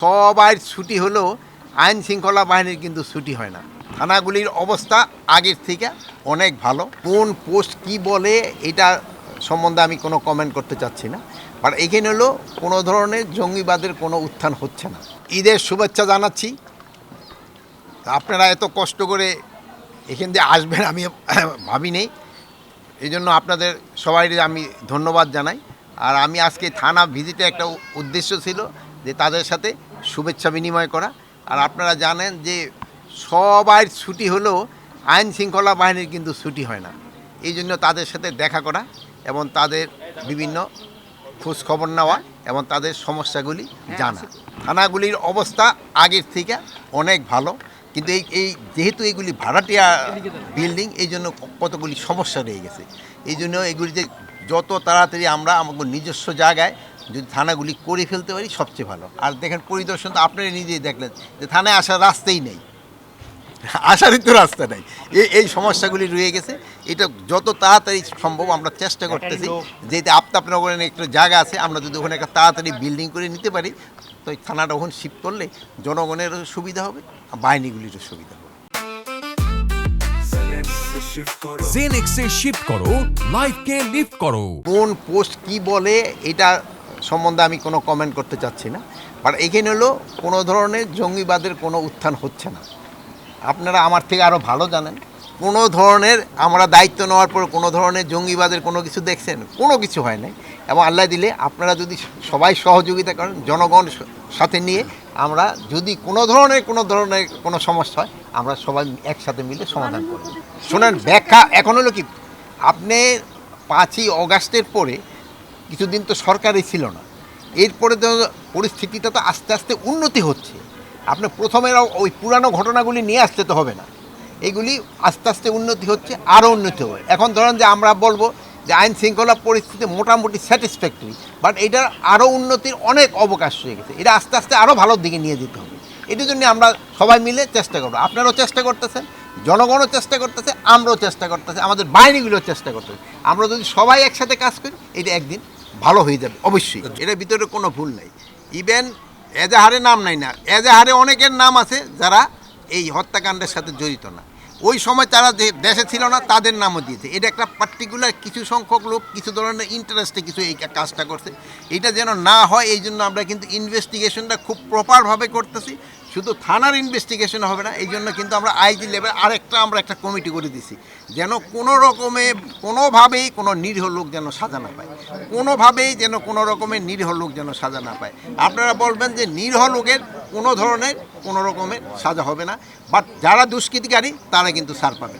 সবার ছুটি হলেও আইন শৃঙ্খলা বাহিনীর কিন্তু ছুটি হয় না। থানাগুলির অবস্থা আগের থেকে অনেক ভালো। কোন পোস্ট কি বলে এটা সম্বন্ধে আমি কোনো কমেন্ট করতে চাচ্ছি না, বাট এখানে হলো কোনো ধরনের জঙ্গিবাদের কোনো উত্থান হচ্ছে না। ঈদের শুভেচ্ছা জানাচ্ছি। আপনারা এত কষ্ট করে এখান দিয়ে আসবেন আমি ভাবি নেই, এই জন্য আপনাদের সবাই আমি ধন্যবাদ জানাই। আর আমি আজকে থানা ভিজিটে একটা উদ্দেশ্য ছিল যে তাদের সাথে শুভেচ্ছা বিনিময় করা। আর আপনারা জানেন যে সবার ছুটি হলেও আইন শৃঙ্খলা বাহিনীর কিন্তু ছুটি হয় না। এই জন্য তাদের সাথে দেখা করা এবং তাদের বিভিন্ন খোঁজ খবর নেওয়া এবং তাদের সমস্যাগুলি জানা। থানাগুলির অবস্থা আগের থেকে অনেক ভালো, কিন্তু এই যেহেতু এইগুলি ভাড়াটিয়া বিল্ডিং, এই জন্য কতগুলি সমস্যা রয়ে গেছে। এই জন্য এগুলিতে যত তাড়াতাড়ি আমরা আমাদের নিজস্ব জায়গায় যদি থানাগুলি করে ফেলতে পারি সবচেয়ে ভালো। আর দেখেন পরিদর্শন তো আপনারা নিজেই দেখলেন যে থানায় আসার রাস্তাই নেই, আসারই তো রাস্তা নেই। এই সমস্যাগুলি রয়ে গেছে। এটা যত তাড়াতাড়ি সম্ভব আমরা চেষ্টা করতেছি, যেহেতু আফতাবনগরের একটা জায়গা আছে, আমরা যদি ওখানে একটা তাড়াতাড়ি বিল্ডিং করে নিতে পারি তো এই থানাটা ওখানে শিফট করলে জনগণেরও সুবিধা হবে, বাহিনীগুলিরও সুবিধা হবে। জেনেক্সে শিফট করো, লাইফকে লিফট করো। কোন পোস্ট কি বলে এটা সম্বন্ধে আমি কোনো কমেন্ট করতে চাচ্ছি না, বাট এখানে হলো কোনো ধরনের জঙ্গিবাদের কোনো উত্থান হচ্ছে না। আপনারা আমার থেকে আরও ভালো জানেন, কোনো ধরনের আমরা দায়িত্ব নেওয়ার পর কোনো ধরনের জঙ্গিবাদের কোনো কিছু দেখছেন? কোনো কিছু হয় নাই। এবং আল্লাহ দিলে আপনারা যদি সবাই সহযোগিতা করেন, জনগণ সাথে নিয়ে আমরা যদি কোনো ধরনের কোনো সমস্যা হয় আমরা সবাই একসাথে মিলে সমাধান করব। শোনেন, ব্যাখ্যা এখন হলো কি, আপনি 5ই অগাস্টের পরে কিছুদিন তো সরকারই ছিল না, এরপরে তো পরিস্থিতিটা তো আস্তে আস্তে উন্নতি হচ্ছে। আপনি প্রথমে ওই পুরানো ঘটনাগুলি নিয়ে আসতে তো হবে না, এগুলি আস্তে আস্তে উন্নতি হচ্ছে, আরও উন্নতি হবে। এখন ধরেন যে আমরা বলবো যে আইন শৃঙ্খলা পরিস্থিতি মোটামুটি স্যাটিসফ্যাক্টরি, বাট এটার আরও উন্নতির অনেক অবকাশ রয়ে গেছে। এটা আস্তে আস্তে আরও ভালোর দিকে নিয়ে যেতে হবে। এটার জন্য আমরা সবাই মিলে চেষ্টা করবো। আপনারাও চেষ্টা করতেছেন, জনগণও চেষ্টা করতেছে, আমরাও চেষ্টা করতেছি, আমাদের বাহিনীগুলোও চেষ্টা করতেছে। আমরা যদি সবাই একসাথে কাজ করি এটা একদিন ভালো হয়ে যাবে অবশ্যই। এটার ভিতরে কোনো ভুল নাই। ইভেন এজাহারে নাম নাই না, এজাহারে অনেকের নাম আছে যারা এই হত্যাকাণ্ডের সাথে জড়িত না। ওই সময় তারা যে দেশে ছিল না তাদের নামও দিয়েছে। এটা একটা পার্টিকুলার কিছু সংখ্যক লোক কিছু ধরনের ইন্টারেস্টে কিছু এই কাজটা করছে। এটা যেন না হয় এই জন্য আমরা কিন্তু ইনভেস্টিগেশনটা খুব প্রপারভাবে করতেছি। শুধু থানার ইনভেস্টিগেশন হবে না, এই জন্য কিন্তু আমরা আইজি লেভেল আমরা একটা কমিটি করে দিছি, যেন কোনো রকমে কোনোভাবেই কোনো নিরীহ লোক যেন সাজা না পায়, কোনোভাবেই যেন কোনো রকমের নিরীহ লোক যেন সাজা না পায়। আপনারা বলবেন যে নিরীহ লোকের কোনো রকমের সাজা হবে না, বাট যারা দুষ্কৃতিকারী তারা কিন্তু ছাড় পাবে।